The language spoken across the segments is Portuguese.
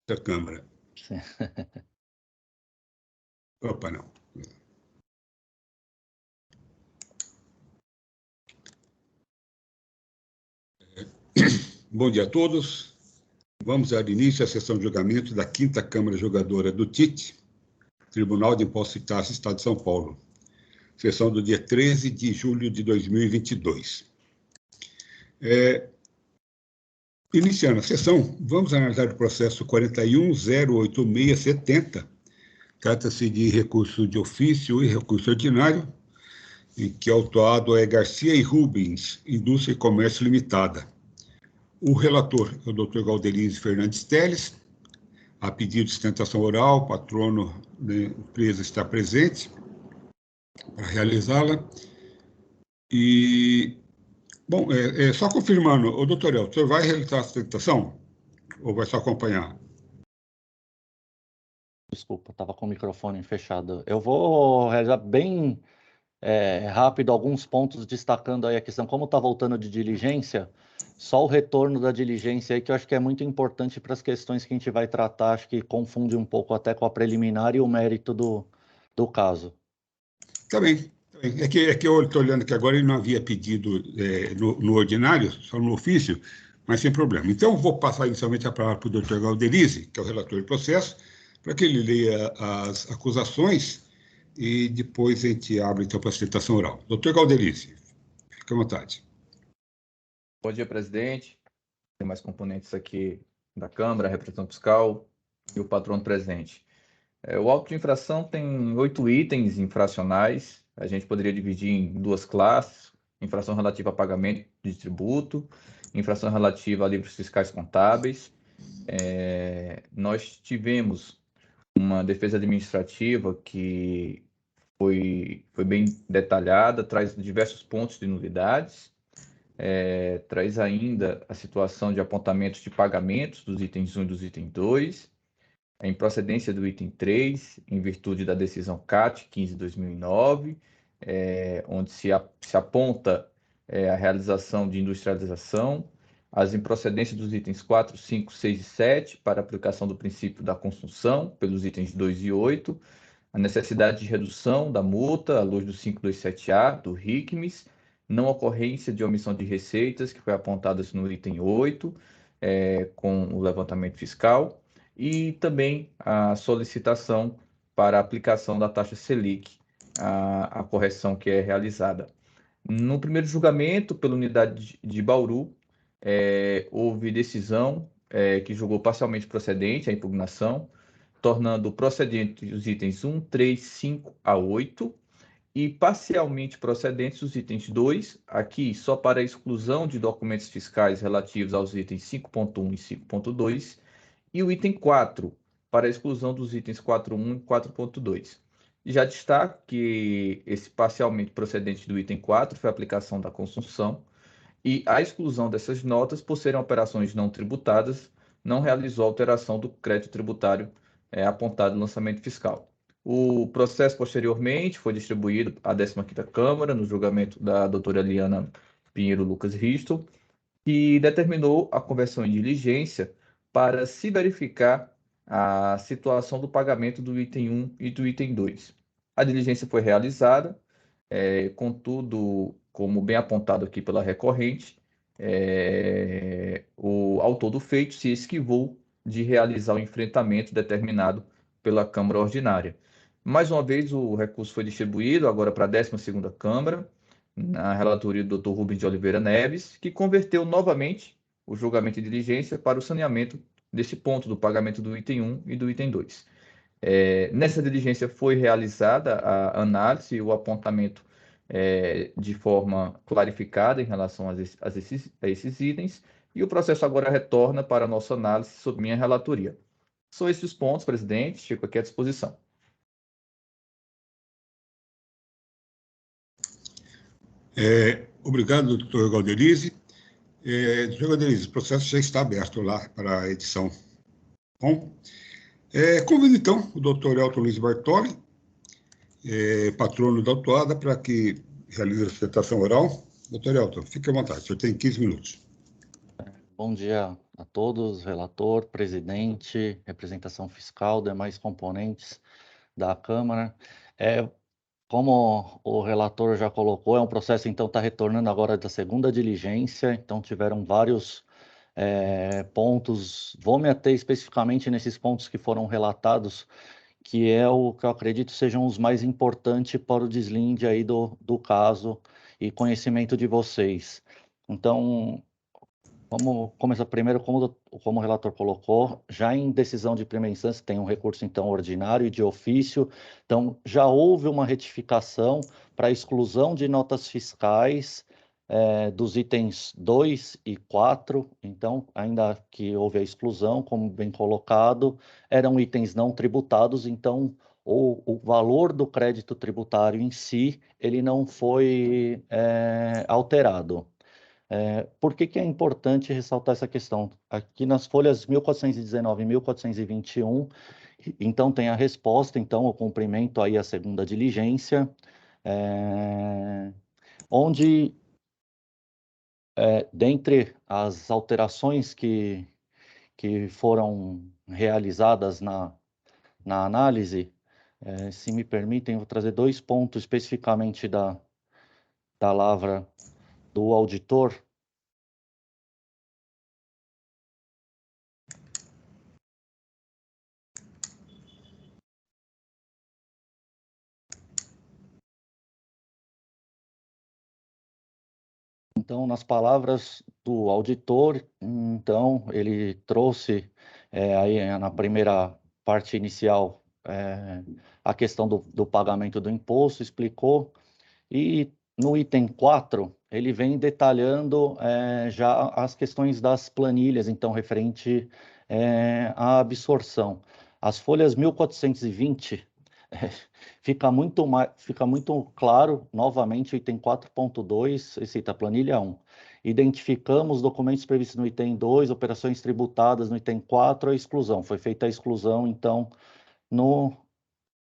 da Câmara. Sim. Opa, não. Bom dia a todos. Vamos dar início à sessão de julgamento da 5ª Câmara Julgadora do TIT, Tribunal de Impostos e Taxas, Estado de São Paulo. Sessão do dia 13 de julho de 2022. Iniciando a sessão, vamos analisar o processo 41.08670. Trata-se de recurso de ofício e recurso ordinário, em que o autuado é Garcia e Rubens, Indústria e Comércio Limitada. O relator é o Dr. Galderize Fernandes Teles. A pedido de sustentação oral, o patrono da empresa está presente para realizá-la. E, bom, só confirmando, o doutor El, o senhor vai realizar a sustentação ou vai só acompanhar? Desculpa, estava com o microfone fechado. Eu vou realizar bem rápido alguns pontos, destacando aí a questão, como está voltando de diligência, só o retorno da diligência aí, que eu acho que é muito importante para as questões que a gente vai tratar, acho que confunde um pouco até com a preliminar e o mérito do caso. Tá bem. É que eu estou olhando que agora ele não havia pedido no ordinário, só no ofício, mas sem problema. Então, vou passar inicialmente a palavra para o doutor Galderize, que é o relator do processo, para que ele leia as acusações e depois a gente abre, então, para a sustentação oral. Doutor Galderize, fique à vontade. Bom dia, presidente. Tem mais componentes aqui da Câmara, a representação fiscal e o patrono presente. O auto de infração tem 8 itens infracionais. A gente poderia dividir em 2 classes: infração relativa a pagamento de tributo, infração relativa a livros fiscais contábeis. Nós tivemos uma defesa administrativa que foi bem detalhada, traz diversos pontos de novidades. Traz ainda a situação de apontamentos de pagamentos dos itens 1 e dos itens 2, a improcedência do item 3, em virtude da decisão CAT 15/2009, onde se aponta a realização de industrialização, as improcedências dos itens 4, 5, 6 e 7, para aplicação do princípio da consunção, pelos itens 2 e 8, a necessidade de redução da multa, à luz do 527A, do RICMES, não ocorrência de omissão de receitas, que foi apontada no item 8, com o levantamento fiscal, e também a solicitação para a aplicação da taxa Selic, a correção que é realizada. No primeiro julgamento, pela unidade de Bauru, houve decisão que julgou parcialmente procedente a impugnação, tornando procedentes os itens 1, 3, 5 a 8, e parcialmente procedentes os itens 2, aqui só para a exclusão de documentos fiscais relativos aos itens 5.1 e 5.2, e o item 4, para a exclusão dos itens 4.1 e 4.2. Já destaco que esse parcialmente procedente do item 4 foi a aplicação da consunção, e a exclusão dessas notas, por serem operações não tributadas, não realizou alteração do crédito tributário apontado no lançamento fiscal. O processo, posteriormente, foi distribuído à 15ª Câmara, no julgamento da doutora Eliana Pinheiro Lucas Risto, que determinou a conversão em diligência para se verificar a situação do pagamento do item 1 e do item 2. A diligência foi realizada, contudo, como bem apontado aqui pela recorrente, o autor do feito se esquivou de realizar o enfrentamento determinado pela Câmara Ordinária. Mais uma vez, o recurso foi distribuído agora para a 12ª Câmara, na relatoria do Dr. Rubens de Oliveira Neves, que converteu novamente o julgamento de diligência para o saneamento desse ponto do pagamento do item 1 e do item 2. Nessa diligência foi realizada a análise e o apontamento de forma clarificada em relação a esses itens, e o processo agora retorna para a nossa análise sob minha relatoria. São esses os pontos, presidente, fico aqui à disposição. Obrigado, doutor Galderize. Doutor Galderize, o processo já está aberto lá para a edição. Bom, convido, então, o doutor Elton Luiz Bartoli, patrono da autuada, para que realize a sustentação oral. Doutor Elton, fique à vontade, o senhor tem 15 minutos. Bom dia a todos, relator, presidente, representação fiscal, demais componentes da Câmara. Como o relator já colocou, é um processo, então, está retornando agora da segunda diligência, então tiveram vários pontos, vou me ater especificamente nesses pontos que foram relatados, que é o que eu acredito sejam os mais importantes para o deslinde aí do caso e conhecimento de vocês. Então, vamos começar primeiro, como o relator colocou, já em decisão de primeira instância tem um recurso, então, ordinário e de ofício, então já houve uma retificação para exclusão de notas fiscais dos itens 2 e 4, então, ainda que houve a exclusão, como bem colocado, eram itens não tributados, então, o valor do crédito tributário em si, ele não foi alterado. Por que é importante ressaltar essa questão? Aqui nas folhas 1419 e 1421, então tem a resposta, então o cumprimento aí a segunda diligência, onde, dentre as alterações que foram realizadas na análise, se me permitem, vou trazer 2 pontos especificamente da lavra do auditor. Então, nas palavras do auditor, então, ele trouxe aí na primeira parte inicial a questão do pagamento do imposto, explicou, e no item 4, ele vem detalhando já as questões das planilhas, então, referente à absorção. As folhas 1420, fica muito claro, novamente, o item 4.2, esse item, a planilha 1. Identificamos documentos previstos no item 2, operações tributadas no item 4, a exclusão. Foi feita a exclusão, então, no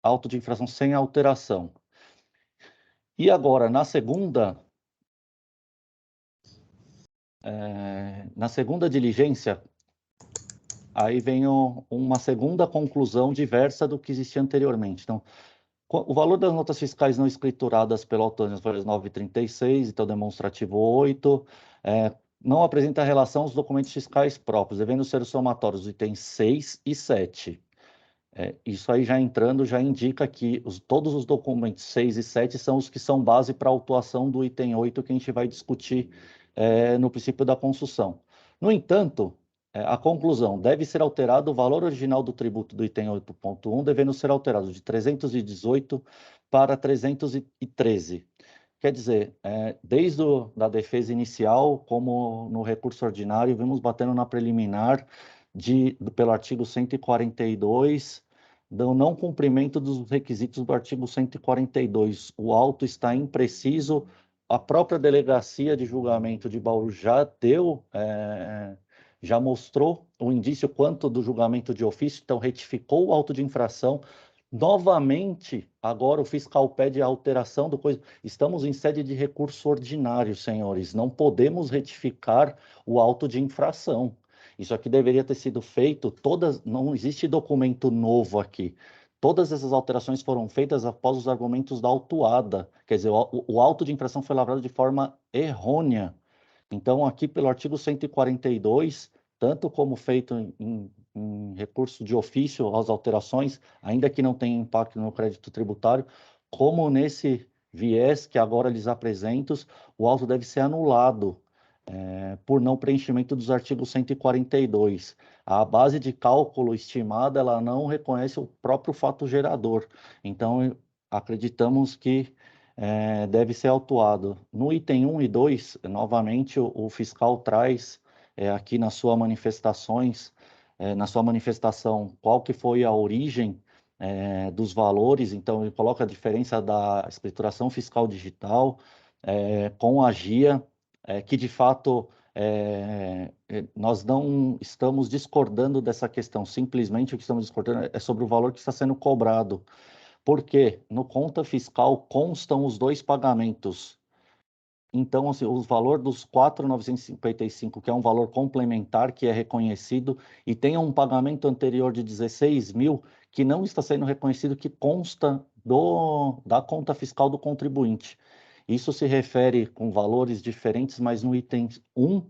auto de infração sem alteração. E agora, na segunda diligência, aí vem uma segunda conclusão diversa do que existia anteriormente. Então, o valor das notas fiscais não escrituradas pelo autor nas folhas 9 e 36, então demonstrativo 8, não apresenta relação aos documentos fiscais próprios, devendo ser os somatórios dos itens 6 e 7. Isso aí já entrando, já indica que todos os documentos 6 e 7 são os que são base para a autuação do item 8, que a gente vai discutir no princípio da construção. No entanto, a conclusão, deve ser alterado o valor original do tributo do item 8.1, devendo ser alterado de 318 para 313. Quer dizer, desde a defesa inicial, como no recurso ordinário, vimos batendo na preliminar pelo artigo 142, do não cumprimento dos requisitos do artigo 142. O auto está impreciso, a própria delegacia de julgamento de Bauru já mostrou o indício quanto do julgamento de ofício, então retificou o auto de infração. Novamente, agora o fiscal pede a alteração do coisa. Estamos em sede de recurso ordinário, senhores. Não podemos retificar o auto de infração. Isso aqui deveria ter sido feito, não existe documento novo aqui. Todas essas alterações foram feitas após os argumentos da autuada. Quer dizer, o auto de infração foi lavrado de forma errônea. Então, aqui pelo artigo 142, tanto como feito em recurso de ofício às alterações, ainda que não tenha impacto no crédito tributário, como nesse viés que agora lhes apresento, o auto deve ser anulado por não preenchimento dos artigos 142. A base de cálculo estimada, ela não reconhece o próprio fato gerador. Então, acreditamos que deve ser autuado. No item 1 e 2, novamente, o fiscal traz aqui nas suas manifestações, na sua manifestação, qual que foi a origem dos valores. Então, ele coloca a diferença da escrituração fiscal digital com a GIA, que, de fato, nós não estamos discordando dessa questão. Simplesmente o que estamos discordando é sobre o valor que está sendo cobrado. Porque no conta fiscal constam os 2 pagamentos. então, assim, o valor dos 4.955, que é um valor complementar, que é reconhecido, e tem um pagamento anterior de 16 mil, que não está sendo reconhecido, que consta da conta fiscal do contribuinte. Isso se refere com valores diferentes, mas no item 1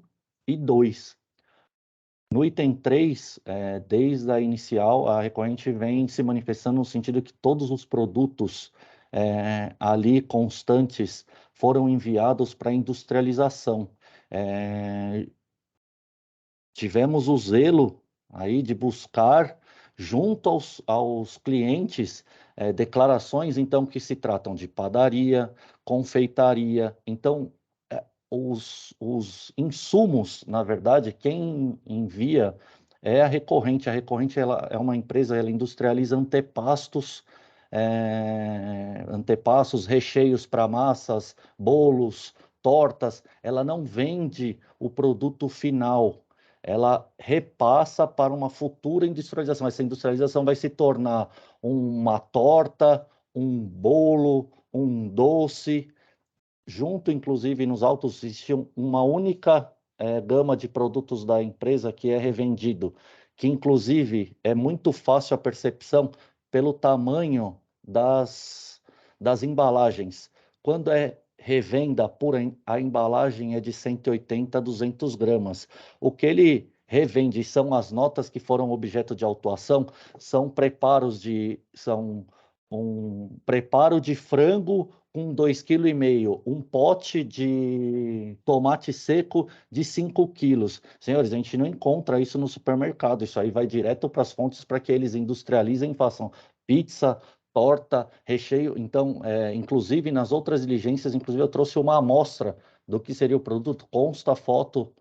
e 2. No item 3, desde a inicial, a recorrente vem se manifestando no sentido que todos os produtos ali constantes foram enviados para industrialização. Tivemos o zelo aí de buscar, junto aos clientes, declarações, então, que se tratam de padaria, confeitaria. Então, os insumos, na verdade, quem envia é a recorrente. A recorrente, ela é uma empresa, ela industrializa antepastos, recheios para massas, bolos, tortas. Ela não vende o produto final, ela repassa para uma futura industrialização. Essa industrialização vai se tornar uma torta, um bolo, um doce. Junto, inclusive, nos autos existe uma única gama de produtos da empresa que é revendido, que, inclusive, é muito fácil a percepção pelo tamanho das embalagens. Quando é revenda pura, a embalagem é de 180 a 200 gramas. O que ele revende são as notas que foram objeto de autuação, são um preparo de frango com 2,5 kg, um pote de tomate seco de 5 quilos. Senhores, a gente não encontra isso no supermercado, isso aí vai direto para as fontes para que eles industrializem e façam pizza, torta, recheio. Então, inclusive nas outras diligências, inclusive eu trouxe uma amostra do que seria o produto, consta a foto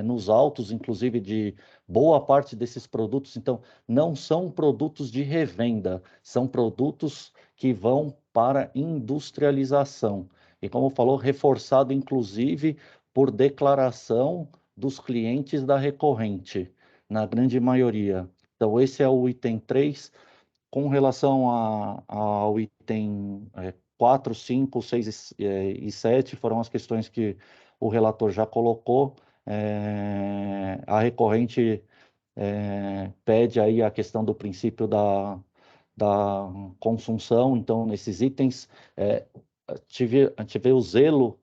nos autos, inclusive de boa parte desses produtos. Então, não são produtos de revenda, são produtos que vão para industrialização. E como falou, reforçado inclusive por declaração dos clientes da recorrente, na grande maioria. Então, esse é o item 3. Com relação ao item 4, 5, 6 e 7, foram as questões que o relator já colocou. A recorrente pede aí a questão do princípio da consunção. Então, nesses itens, a gente vê o zelo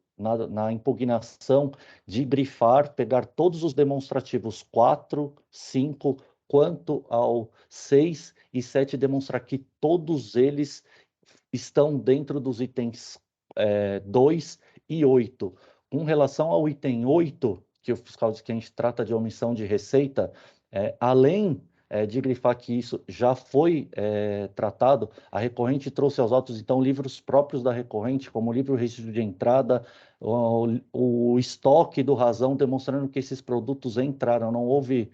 na impugnação de grifar, pegar todos os demonstrativos 4, 5, quanto ao 6 e 7, demonstrar que todos eles estão dentro dos itens 2 e 8. Com relação ao item 8, que o fiscal diz que a gente trata de omissão de receita, além de grifar que isso já foi tratado, a recorrente trouxe aos autos, então, livros próprios da recorrente, como o livro registro de entrada, o estoque do Razão, demonstrando que esses produtos entraram, não houve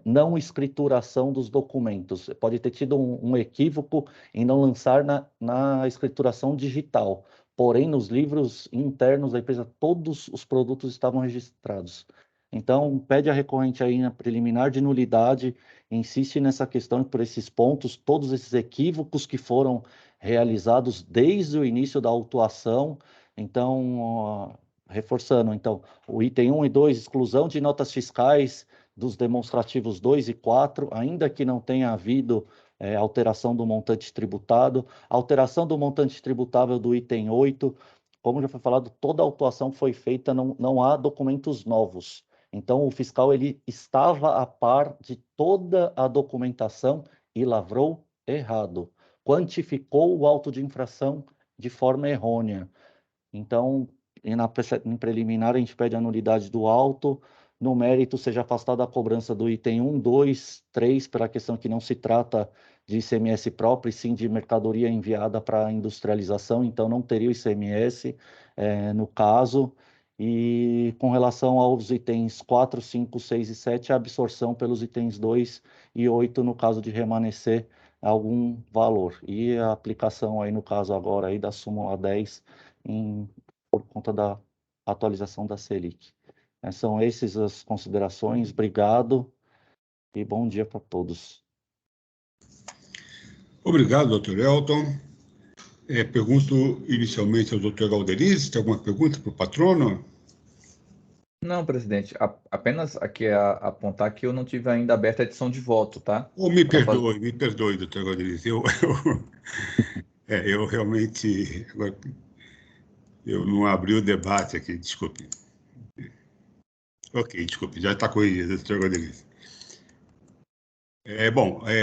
não escrituração dos documentos. Pode ter tido um equívoco em não lançar na escrituração digital, porém, nos livros internos da empresa, todos os produtos estavam registrados. Então, pede a recorrente aí na preliminar de nulidade, insiste nessa questão por esses pontos, todos esses equívocos que foram realizados desde o início da autuação. Então, reforçando, então, o item 1 e 2, exclusão de notas fiscais dos demonstrativos 2 e 4, ainda que não tenha havido alteração do montante tributado, alteração do montante tributável do item 8, como já foi falado, toda a autuação foi feita, não há documentos novos. Então, o fiscal ele estava a par de toda a documentação e lavrou errado. Quantificou o auto de infração de forma errônea. Então, em preliminar, a gente pede a nulidade do auto. No mérito, seja afastada a cobrança do item 1, 2, 3, pela questão que não se trata de ICMS próprio, e sim de mercadoria enviada para industrialização. Então, não teria o ICMS no caso. E com relação aos itens 4, 5, 6 e 7, a absorção pelos itens 2 e 8, no caso de remanescer algum valor. E a aplicação aí, no caso agora, aí da súmula 10, por conta da atualização da Selic. São essas as considerações. Obrigado e bom dia para todos. Obrigado, doutor Elton. Pergunto inicialmente ao doutor Galderiz, tem alguma pergunta para o patrono? Não, presidente, apenas aqui apontar que eu não tive ainda aberta a edição de voto, tá? Ou me perdoe, doutor Galderiz. Eu realmente eu não abri o debate aqui, desculpe. Ok, desculpe, já está corrigido, doutor Galderiz.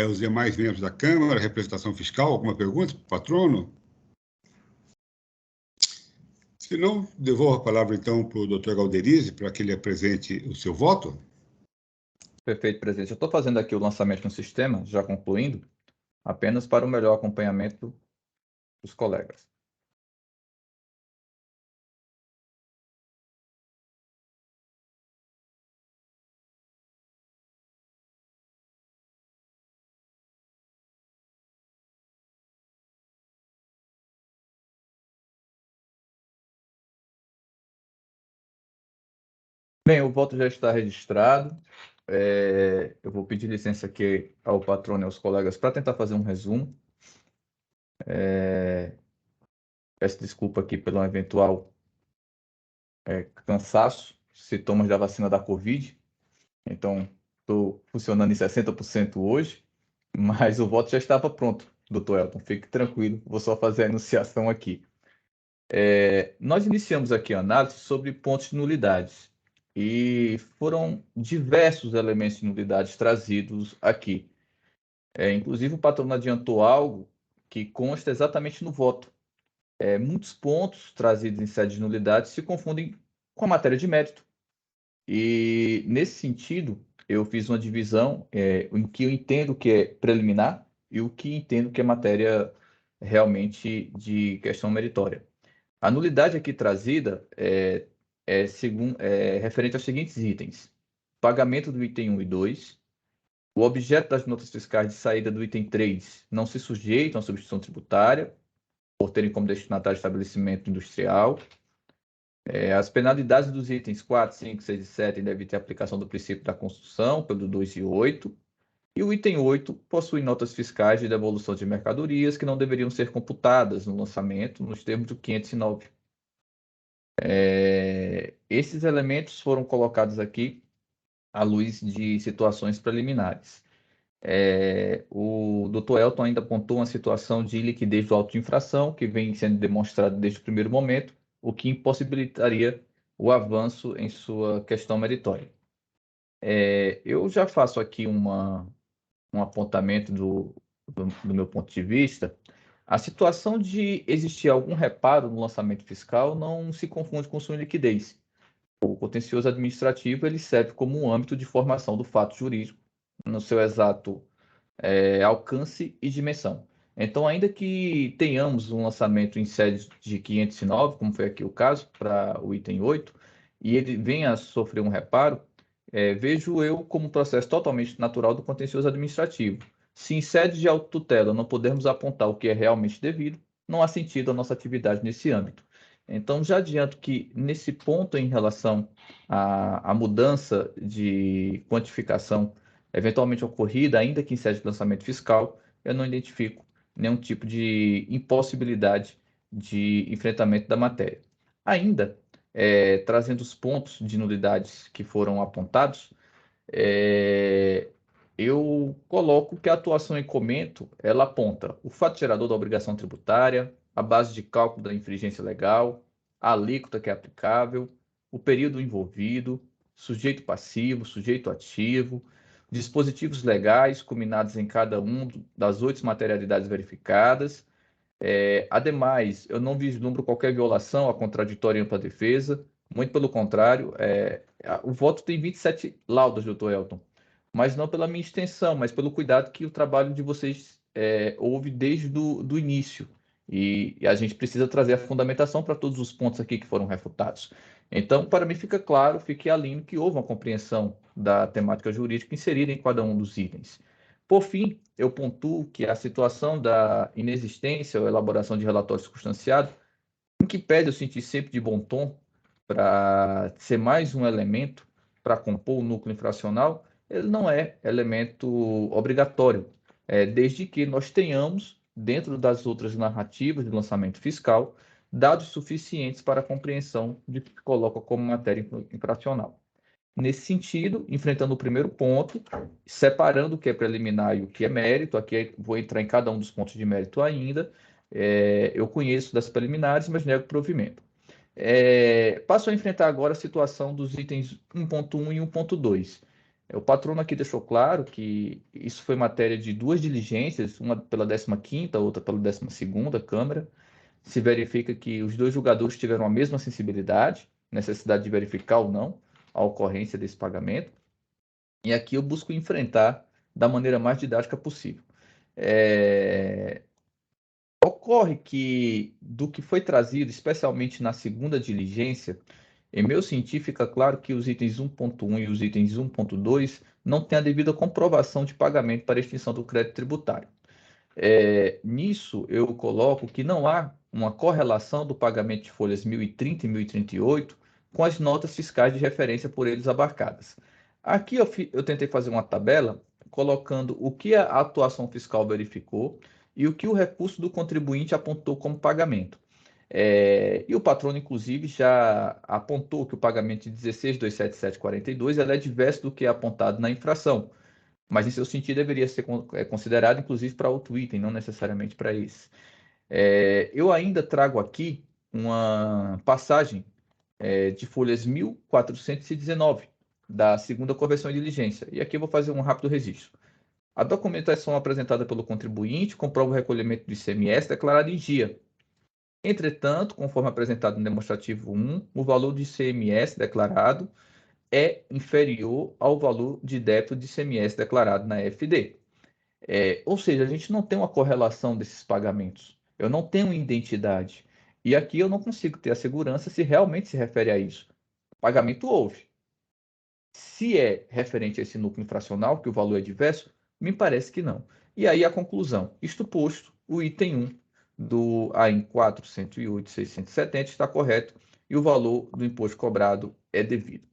Os demais membros da Câmara, representação fiscal, alguma pergunta para o patrono? Se não, devolvo a palavra, então, para o doutor Galderiz, para que ele apresente o seu voto. Perfeito, presidente. Eu estou fazendo aqui o lançamento no sistema, já concluindo, apenas para o melhor acompanhamento dos colegas. Bem, o voto já está registrado. Eu vou pedir licença aqui ao patrono e aos colegas para tentar fazer um resumo. Peço desculpa aqui pelo eventual cansaço, sintomas da vacina da Covid. Então, estou funcionando em 60% hoje, mas o voto já estava pronto, doutor Elton. Fique tranquilo, vou só fazer a enunciação aqui. Nós iniciamos aqui a análise sobre pontos de nulidades e foram diversos elementos de nulidades trazidos aqui. Inclusive, o patrono adiantou algo que consta exatamente no voto. Muitos pontos trazidos em sede de nulidade se confundem com a matéria de mérito. E, nesse sentido, eu fiz uma divisão em que eu entendo que é preliminar e o que entendo que é matéria realmente de questão meritória. A nulidade aqui trazida é referente aos seguintes itens: pagamento do item 1 e 2, o objeto das notas fiscais de saída do item 3 não se sujeitam à substituição tributária, por terem como destinatário estabelecimento industrial. As penalidades dos itens 4, 5, 6 e 7 devem ter aplicação do princípio da construção, pelo 2 e 8. E o item 8 possui notas fiscais de devolução de mercadorias que não deveriam ser computadas no lançamento, nos termos do 509. Esses elementos foram colocados aqui à luz de situações preliminares. O Dr. Elton ainda apontou uma situação de liquidez do auto de infração, que vem sendo demonstrado desde o primeiro momento, o que impossibilitaria o avanço em sua questão meritória. Eu já faço aqui um apontamento do meu ponto de vista. A situação de existir algum reparo no lançamento fiscal não se confunde com sua liquidez. O contencioso administrativo ele serve como um âmbito de formação do fato jurídico no seu exato alcance e dimensão. Então, ainda que tenhamos um lançamento em sede de 509, como foi aqui o caso, para o item 8, e ele venha a sofrer um reparo, vejo eu como um processo totalmente natural do contencioso administrativo. Se em sede de autotutela não pudermos apontar o que é realmente devido, não há sentido a nossa atividade nesse âmbito. Então, já adianto que, nesse ponto, em relação à mudança de quantificação eventualmente ocorrida, ainda que em sede de lançamento fiscal, eu não identifico nenhum tipo de impossibilidade de enfrentamento da matéria. Ainda, trazendo os pontos de nulidades que foram apontados, eu coloco que a atuação em comento, ela aponta o fato gerador da obrigação tributária, a base de cálculo da infringência legal, a alíquota que é aplicável, o período envolvido, sujeito passivo, sujeito ativo, dispositivos legais combinados em cada um das 8 materialidades verificadas. Ademais, eu não vislumbro qualquer violação à contraditória e ampla defesa, muito pelo contrário, o voto tem 27 laudas, doutor Elton, mas não pela minha extensão, mas pelo cuidado que o trabalho de vocês houve desde do início. E a gente precisa trazer a fundamentação para todos os pontos aqui que foram refutados. Então, para mim fica claro, fique alinho que houve uma compreensão da temática jurídica inserida em cada um dos itens. Por fim, eu pontuo que a situação da inexistência ou elaboração de relatório circunstanciado, em que pede eu sentir sempre de bom tom para ser mais um elemento para compor o núcleo infracional, ele não é elemento obrigatório, desde que nós tenhamos dentro das outras narrativas de lançamento fiscal, dados suficientes para a compreensão de que coloca como matéria infracional. Nesse sentido, enfrentando o primeiro ponto, separando o que é preliminar e o que é mérito, aqui vou entrar em cada um dos pontos de mérito ainda, eu conheço das preliminares, mas nego provimento. Passo a enfrentar agora a situação dos itens 1.1 e 1.2. O patrono aqui deixou claro que isso foi matéria de duas diligências, uma pela 15ª, outra pela 12ª Câmara. Se verifica que os dois julgadores tiveram a mesma sensibilidade, necessidade de verificar ou não a ocorrência desse pagamento. E aqui eu busco enfrentar da maneira mais didática possível. Ocorre que, do que foi trazido, especialmente na segunda diligência, em meu sentir, fica claro que os itens 1.1 e os itens 1.2 não têm a devida comprovação de pagamento para extinção do crédito tributário. Nisso, eu coloco que não há uma correlação do pagamento de folhas 1030 e 1038 com as notas fiscais de referência por eles abarcadas. Aqui eu tentei fazer uma tabela colocando o que a atuação fiscal verificou e o que o recurso do contribuinte apontou como pagamento. E o patrono, inclusive, já apontou que o pagamento de 16.277,42 é diverso do que é apontado na infração, mas em seu sentido deveria ser considerado, inclusive, para outro item, não necessariamente para esse. Eu ainda trago aqui uma passagem de folhas 1419, da segunda conversão e diligência, e aqui eu vou fazer um rápido registro. A documentação apresentada pelo contribuinte comprova o recolhimento do ICMS declarado em dia. Entretanto, conforme apresentado no demonstrativo 1, o valor do ICMS declarado é inferior ao valor de débito de ICMS declarado na FD. Ou seja, a gente não tem uma correlação desses pagamentos. Eu não tenho identidade. E aqui eu não consigo ter a segurança se realmente se refere a isso. O pagamento houve. Se é referente a esse núcleo infracional, que o valor é diverso, me parece que não. E aí a conclusão. Isto posto, o item 1 do AIN 408.670 está correto e o valor do imposto cobrado é devido.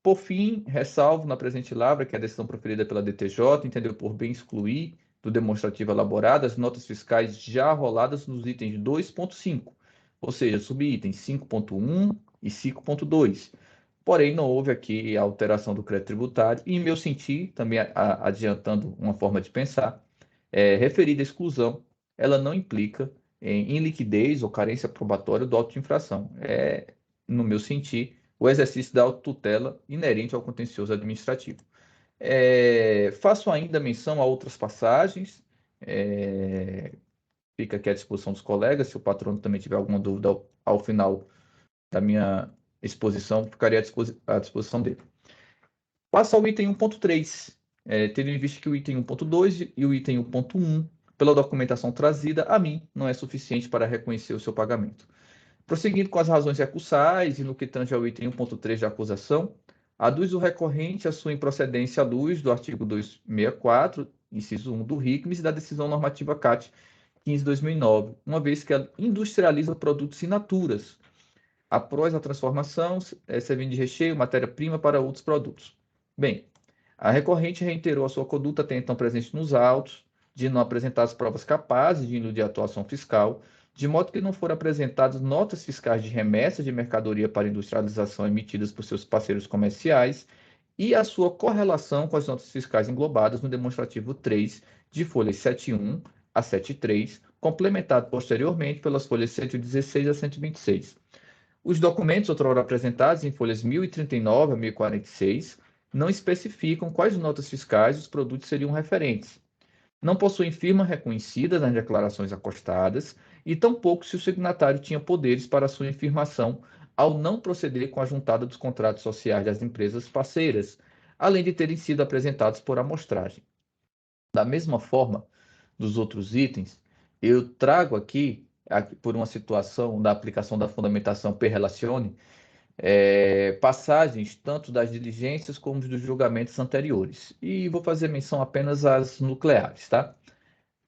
Por fim, ressalvo na presente lavra que a decisão proferida pela DTJ entendeu por bem excluir do demonstrativo elaborado as notas fiscais já roladas nos itens 2.5, ou seja, subitens 5.1 e 5.2. Porém, não houve aqui a alteração do crédito tributário e, em meu sentir, também adiantando uma forma de pensar, referida à exclusão, ela não implica em liquidez ou carência probatória do auto de infração. No meu sentir, o exercício da autotutela inerente ao contencioso administrativo. Faço ainda menção a outras passagens, fica aqui à disposição dos colegas, se o patrono também tiver alguma dúvida ao final da minha exposição, ficaria à disposição dele. Passa ao item 1.3, tendo em vista que o item 1.2 e o item 1.1, pela documentação trazida, a mim não é suficiente para reconhecer o seu pagamento. Prosseguindo com as razões recursais e no que tange ao item 1.3 da acusação, aduz o recorrente a sua improcedência à luz do artigo 264, inciso 1 do RICMES e da decisão normativa CAT 15/2009, uma vez que ela industrializa produtos in naturas, após a transformação, servindo de recheio, matéria-prima para outros produtos. Bem, a recorrente reiterou a sua conduta até então presente nos autos, de não apresentar as provas capazes de inudir a atuação fiscal, de modo que não foram apresentadas notas fiscais de remessa de mercadoria para industrialização emitidas por seus parceiros comerciais e a sua correlação com as notas fiscais englobadas no demonstrativo 3, de folhas 7.1 a 7.3, complementado posteriormente pelas folhas 116 a 126. Os documentos outrora apresentados em folhas 1039 a 1046 não especificam quais notas fiscais os produtos seriam referentes. Não possuem firma reconhecida nas declarações acostadas e tampouco se o signatário tinha poderes para sua infirmação ao não proceder com a juntada dos contratos sociais das empresas parceiras, além de terem sido apresentados por amostragem. Da mesma forma, dos outros itens, eu trago aqui por uma situação da aplicação da fundamentação per relatione, passagens tanto das diligências como dos julgamentos anteriores. E vou fazer menção apenas às nucleares, tá?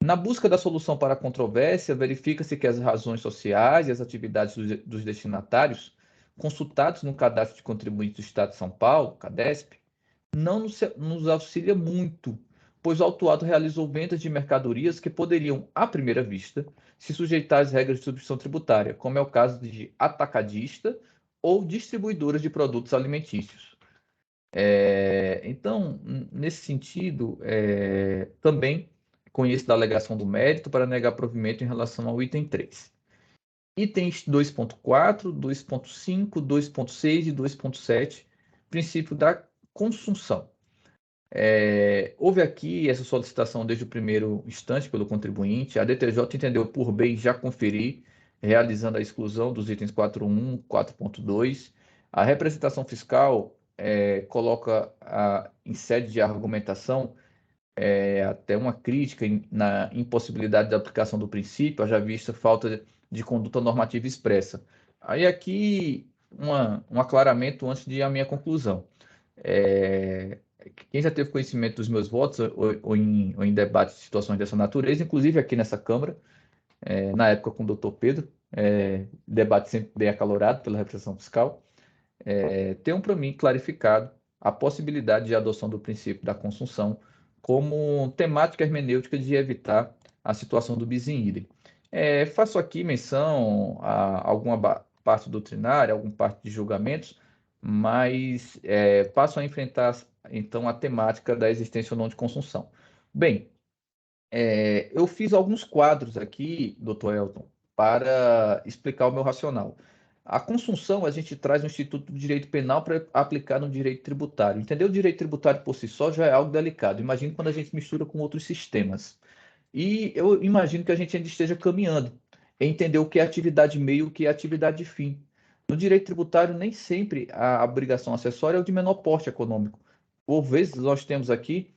Na busca da solução para a controvérsia, verifica-se que as razões sociais e as atividades dos destinatários, consultados no Cadastro de Contribuintes do Estado de São Paulo, CADESP, não nos auxilia muito pois o autuado realizou vendas de mercadorias que poderiam, à primeira vista, se sujeitar às regras de substituição tributária, como é o caso de atacadista ou distribuidora de produtos alimentícios. Então, nesse sentido, também conheço da alegação do mérito para negar provimento em relação ao item 3. Itens 2.4, 2.5, 2.6 e 2.7, princípio da consunção. Houve aqui essa solicitação desde o primeiro instante pelo contribuinte. A DTJ entendeu por bem já conferir, realizando a exclusão dos itens 4.1, 4.2. A representação fiscal coloca em sede de argumentação até uma crítica na impossibilidade de aplicação do princípio, haja vista falta de conduta normativa expressa. Aí aqui um aclaramento antes de a minha conclusão. Quem já teve conhecimento dos meus votos ou em debates de situações dessa natureza, inclusive aqui nessa Câmara, na época com o doutor Pedro, debate sempre bem acalorado pela representação fiscal, tenham para mim clarificado a possibilidade de adoção do princípio da consunção como temática hermenêutica de evitar a situação do bis in idem. Faço aqui menção a alguma parte doutrinária, alguma parte de julgamentos, mas passo a enfrentar, então, a temática da existência ou não de consunção. Bem, eu fiz alguns quadros aqui, doutor Elton, para explicar o meu racional. A consunção a gente traz no Instituto do Direito Penal para aplicar no direito tributário. Entender o direito tributário por si só já é algo delicado. Imagino quando a gente mistura com outros sistemas. E eu imagino que a gente ainda esteja caminhando em entender o que é atividade meio e o que é atividade fim. No direito tributário, nem sempre a obrigação acessória é o de menor porte econômico. Por vezes, nós temos aqui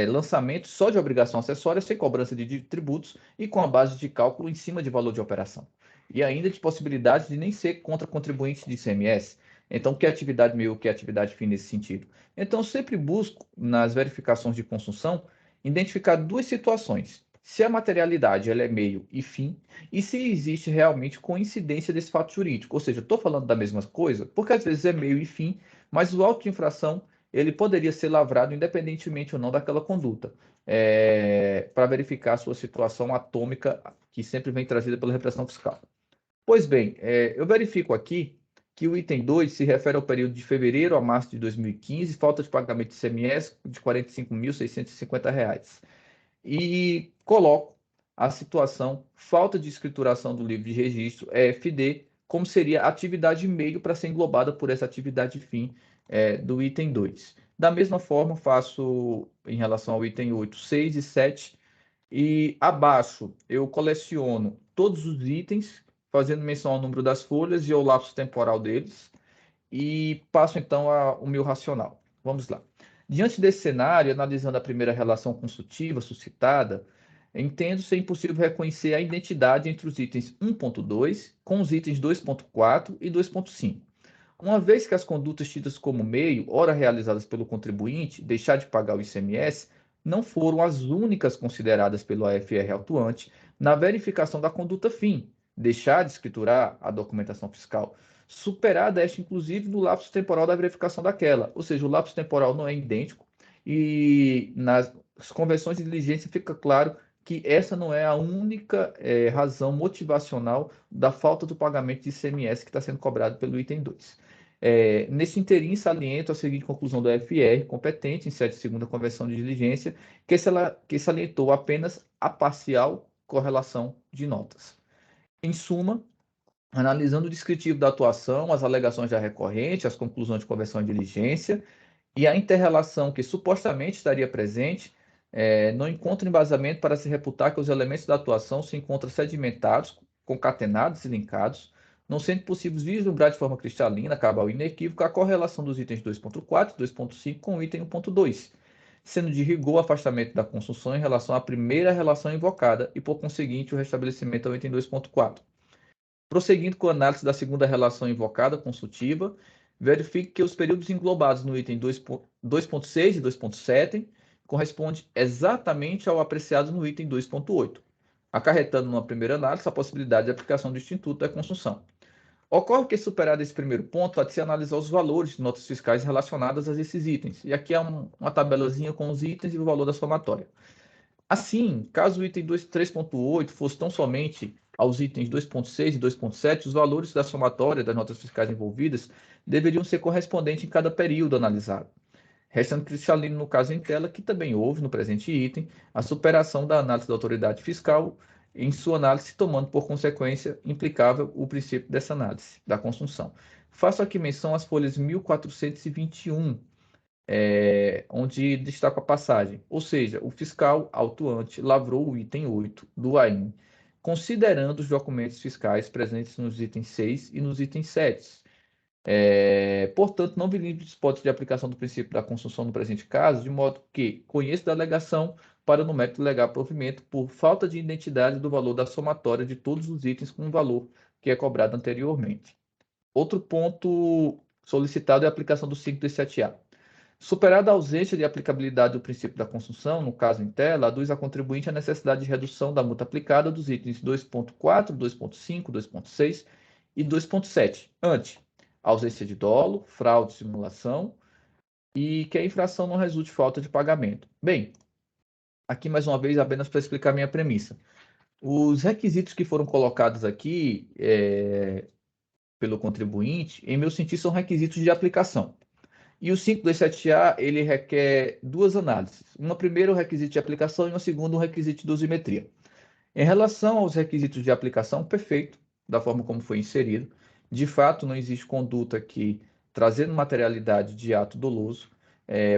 lançamento só de obrigação acessória, sem cobrança de tributos e com a base de cálculo em cima de valor de operação. E ainda de possibilidade de nem ser contra contribuinte de ICMS. Então, o que é atividade meio, o que é atividade fim nesse sentido? Então, sempre busco, nas verificações de consunção, identificar duas situações. Se a materialidade ela é meio e fim, e se existe realmente coincidência desse fato jurídico. Ou seja, estou falando da mesma coisa, porque às vezes é meio e fim, mas o auto de infração ele poderia ser lavrado independentemente ou não daquela conduta, para verificar a sua situação atômica, que sempre vem trazida pela repressão fiscal. Pois bem, eu verifico aqui que o item 2 se refere ao período de fevereiro a março de 2015, falta de pagamento de ICMS de R$ 45.650. E coloco a situação, falta de escrituração do livro de registro, EFD, como seria a atividade meio para ser englobada por essa atividade fim do item 2. Da mesma forma, faço em relação ao item 8, 6 e 7, e abaixo eu coleciono todos os itens, fazendo menção ao número das folhas e ao lapso temporal deles, e passo então o meu racional. Vamos lá. Diante desse cenário, analisando a primeira relação consultiva suscitada, entendo ser impossível reconhecer a identidade entre os itens 1.2 com os itens 2.4 e 2.5. Uma vez que as condutas tidas como meio, ora realizadas pelo contribuinte, deixar de pagar o ICMS, não foram as únicas consideradas pelo AFR autuante na verificação da conduta fim, deixar de escriturar a documentação fiscal, superada esta, inclusive, no lapso temporal da verificação daquela. Ou seja, o lapso temporal não é idêntico e nas convenções de diligência fica claro que essa não é a única razão motivacional da falta do pagamento de ICMS que está sendo cobrado pelo item 2. Nesse interim, saliento a seguinte conclusão do FR, competente em 7ª Convenção de Diligência, que salientou apenas a parcial correlação de notas. Em suma, analisando o descritivo da atuação, as alegações da recorrente, as conclusões de convenção de diligência e a inter-relação que supostamente estaria presente, não encontro embasamento para se reputar que os elementos da atuação se encontram sedimentados, concatenados e linkados, não sendo possível vislumbrar de forma cristalina, cabal e inequívoca, a correlação dos itens 2.4 e 2.5 com o item 1.2, sendo de rigor o afastamento da consunção em relação à primeira relação invocada e, por conseguinte, o restabelecimento ao item 2.4. Prosseguindo com a análise da segunda relação invocada, consultiva, verifique que os períodos englobados no item 2.6 e 2.7 correspondem exatamente ao apreciado no item 2.8, acarretando numa primeira análise a possibilidade de aplicação do instituto da consunção. Ocorre que, superado esse primeiro ponto, há de se analisar os valores de notas fiscais relacionadas a esses itens. E aqui há uma tabelazinha com os itens e o valor da somatória. Assim, caso o item 3.8 fosse tão somente aos itens 2.6 e 2.7, os valores da somatória das notas fiscais envolvidas deveriam ser correspondentes em cada período analisado. Restando cristalino no caso em tela que também houve, no presente item, a superação da análise da autoridade fiscal em sua análise, tomando por consequência implicável o princípio dessa análise, da consunção. Faço aqui menção às folhas 1421, onde destaco a passagem, ou seja, o fiscal autuante lavrou o item 8 do AIN, considerando os documentos fiscais presentes nos itens 6 e nos itens 7. Portanto, não vi livres hipótese de aplicação do princípio da consunção no presente caso, de modo que conheço da alegação para no mérito legal provimento por falta de identidade do valor da somatória de todos os itens com o valor que é cobrado anteriormente. Outro ponto solicitado é a aplicação do 527A. Superada a ausência de aplicabilidade do princípio da consunção, no caso em tela, aduz a contribuinte a necessidade de redução da multa aplicada dos itens 2.4, 2.5, 2.6 e 2.7, ante ausência de dolo, fraude, simulação e que a infração não resulte de falta de pagamento. Bem, aqui mais uma vez apenas para explicar minha premissa. Os requisitos que foram colocados aqui pelo contribuinte, em meu sentido, são requisitos de aplicação. E o 527A, ele requer duas análises. Uma primeira, o requisito de aplicação, e uma segunda, o requisito de dosimetria. Em relação aos requisitos de aplicação, perfeito, da forma como foi inserido. De fato, não existe conduta que, trazendo materialidade de ato doloso,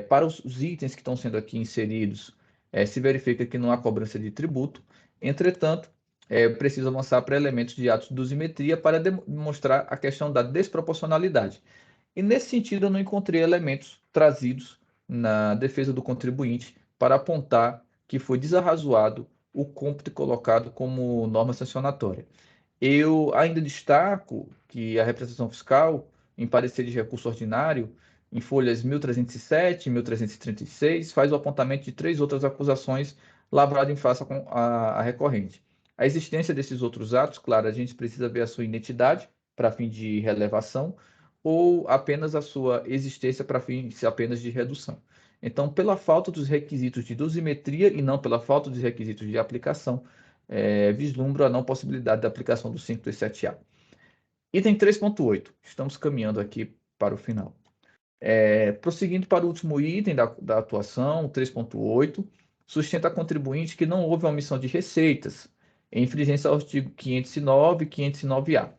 para os itens que estão sendo aqui inseridos, se verifica que não há cobrança de tributo. Entretanto, preciso avançar para elementos de atos de dosimetria para demonstrar a questão da desproporcionalidade. E, nesse sentido, eu não encontrei elementos trazidos na defesa do contribuinte para apontar que foi desarrazoado o cômputo colocado como norma sancionatória. Eu ainda destaco que a representação fiscal, em parecer de recurso ordinário, em folhas 1307 e 1336, faz o apontamento de 3 outras acusações lavradas em face à recorrente. A existência desses outros atos, claro, a gente precisa ver a sua identidade para fim de relevação ou apenas a sua existência para fins apenas de redução. Então, pela falta dos requisitos de dosimetria e não pela falta dos requisitos de aplicação, vislumbro a não possibilidade da aplicação do 527A. Item 3.8, estamos caminhando aqui para o final. Prosseguindo para o último item da atuação, 3.8, sustenta a contribuinte que não houve omissão de receitas, em infringência ao artigo 509 e 509A.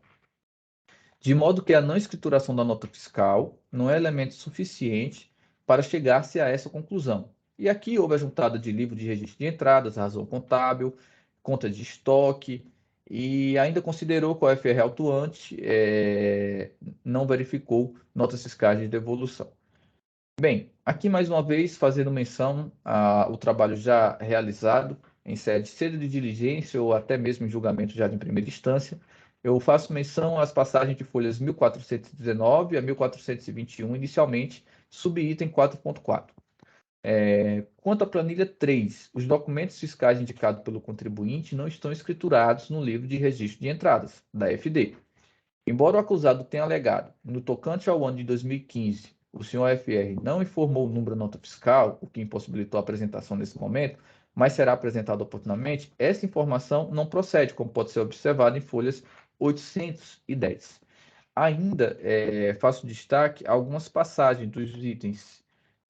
De modo que a não escrituração da nota fiscal não é elemento suficiente para chegar-se a essa conclusão. E aqui houve a juntada de livro de registro de entradas, razão contábil, conta de estoque, e ainda considerou que o FR autuante não verificou notas fiscais de devolução. Bem, aqui mais uma vez fazendo menção ao trabalho já realizado em sede de diligência ou até mesmo em julgamento já de primeira instância, eu faço menção às passagens de folhas 1419 a 1421, inicialmente, subitem 4.4. Quanto à planilha 3, os documentos fiscais indicados pelo contribuinte não estão escriturados no livro de registro de entradas, da FD. Embora o acusado tenha alegado, no tocante ao ano de 2015, o senhor FR não informou o número da nota fiscal, o que impossibilitou a apresentação nesse momento, mas será apresentado oportunamente, essa informação não procede, como pode ser observado em folhas 810. Ainda faço destaque a algumas passagens dos itens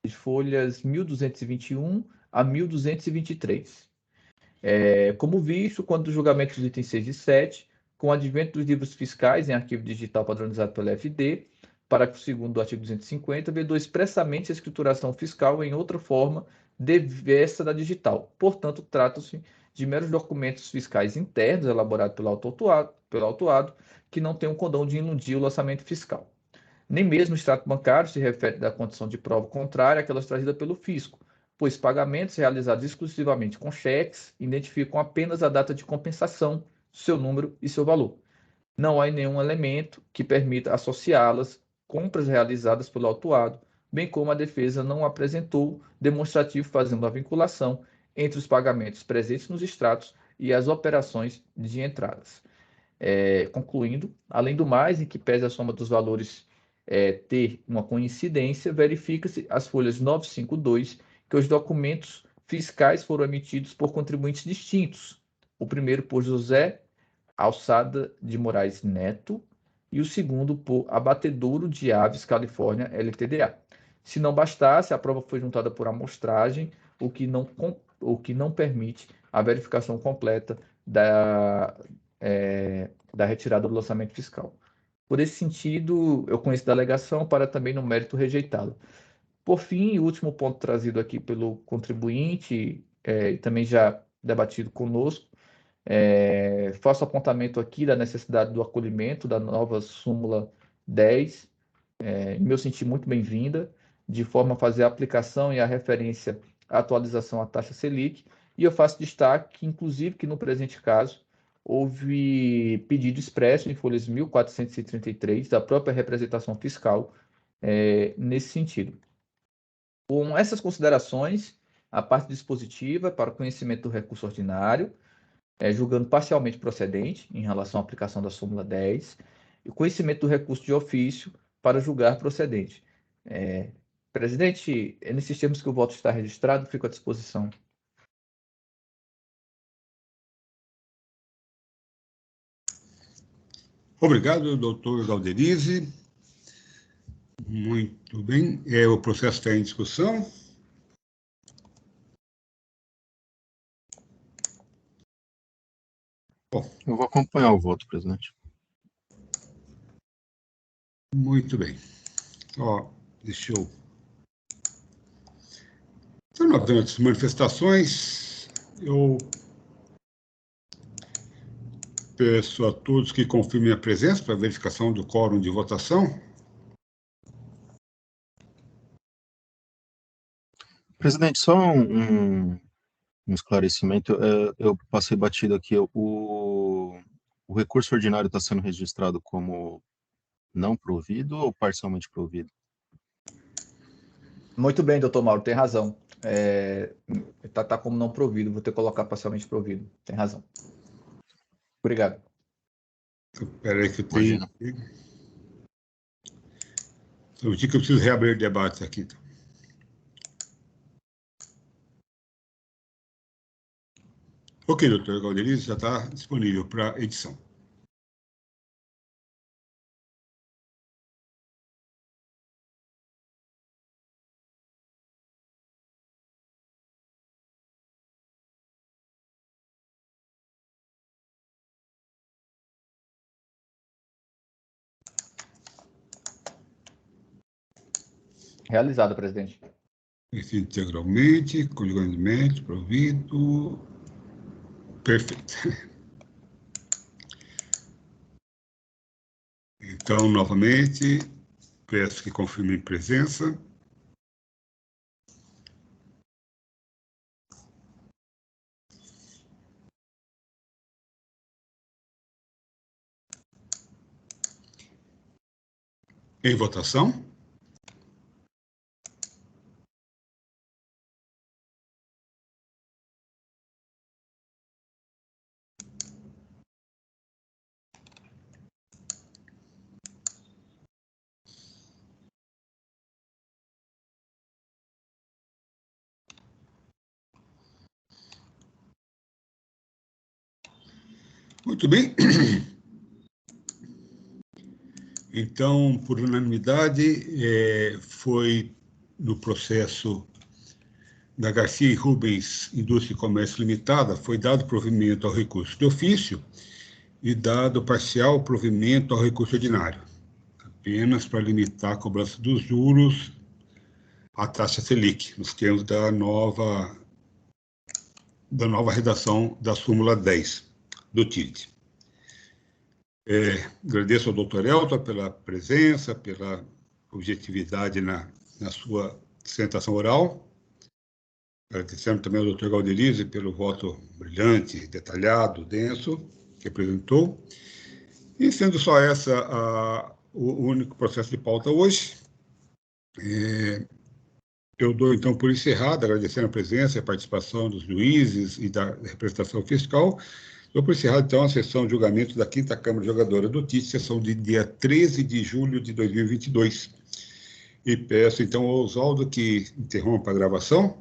de folhas 1221 a 1223. Como visto, quando o julgamento dos itens 6 e 7, com o advento dos livros fiscais em arquivo digital padronizado pela FD, parágrafo 2º do artigo 250, vedou expressamente a escrituração fiscal em outra forma diversa da digital. Portanto, trata-se de meros documentos fiscais internos elaborados pelo autuado, que não tem o condão de iludir o lançamento fiscal. Nem mesmo o extrato bancário se refere da condição de prova contrária àquelas trazidas pelo fisco, pois pagamentos realizados exclusivamente com cheques identificam apenas a data de compensação, seu número e seu valor. Não há nenhum elemento que permita associá-las compras realizadas pelo autuado, bem como a defesa não apresentou demonstrativo fazendo a vinculação entre os pagamentos presentes nos extratos e as operações de entradas. Concluindo, além do mais, em que pese a soma dos valores ter uma coincidência, verifica-se as folhas 952 que os documentos fiscais foram emitidos por contribuintes distintos. O primeiro por José Alçada de Moraes Neto e o segundo por Abatedouro de Aves, Califórnia, LTDA. Se não bastasse, a prova foi juntada por amostragem, o que não permite a verificação completa da retirada do lançamento fiscal. Por esse sentido, eu conheço da alegação para também no mérito rejeitá-lo. Por fim, o último ponto trazido aqui pelo contribuinte, e também já debatido conosco, faço apontamento aqui da necessidade do acolhimento da nova súmula 10, em meu sentido muito bem-vinda, de forma a fazer a aplicação e a referência à atualização à taxa Selic, e eu faço destaque, inclusive, que no presente caso, houve pedido expresso em folhas 1433 da própria representação fiscal nesse sentido. Com essas considerações, a parte dispositiva para o conhecimento do recurso ordinário, julgando parcialmente procedente em relação à aplicação da súmula 10, e o conhecimento do recurso de ofício para julgar procedente. Presidente, é nesses termos que o voto está registrado, fico à disposição. Obrigado, doutor Galderize. Muito bem. O processo está em discussão. Bom, eu vou acompanhar o voto, presidente. Muito bem. Deixa eu... Então, nós temos as manifestações. Eu peço a todos que confirmem a presença para verificação do quórum de votação. Presidente, só um esclarecimento. Eu passei batido aqui. O recurso ordinário está sendo registrado como não provido ou parcialmente provido? Muito bem, doutor Mauro, tem razão. Tá como não provido, vou ter que colocar parcialmente provido. Tem razão. Obrigado. Espera aí que eu tenho... Eu digo que eu preciso reabrir o debate aqui. Ok, doutor Galderize, já está disponível para edição. Realizado, presidente. Integralmente, conjugalmente, provido. Perfeito. Então, novamente, peço que confirmem presença. Em votação. Muito bem. Então, por unanimidade, foi no processo da Garcia e Rubens Indústria e Comércio Limitada, foi dado provimento ao recurso de ofício e dado parcial provimento ao recurso ordinário, apenas para limitar a cobrança dos juros à taxa Selic, nos termos da nova redação da súmula 10 do TID. Agradeço ao doutor Elton pela presença, pela objetividade na sua sustentação oral. Agradecendo também ao doutor Galderize pelo voto brilhante, detalhado, denso, que apresentou. E sendo só o único processo de pauta hoje, eu dou então por encerrado, agradecendo a presença e a participação dos juízes e da representação fiscal, Dou por encerrado, então, a sessão de julgamento da 5ª Câmara Jogadora do TIC, sessão de dia 13 de julho de 2022. E peço, então, ao Oswaldo que interrompa a gravação.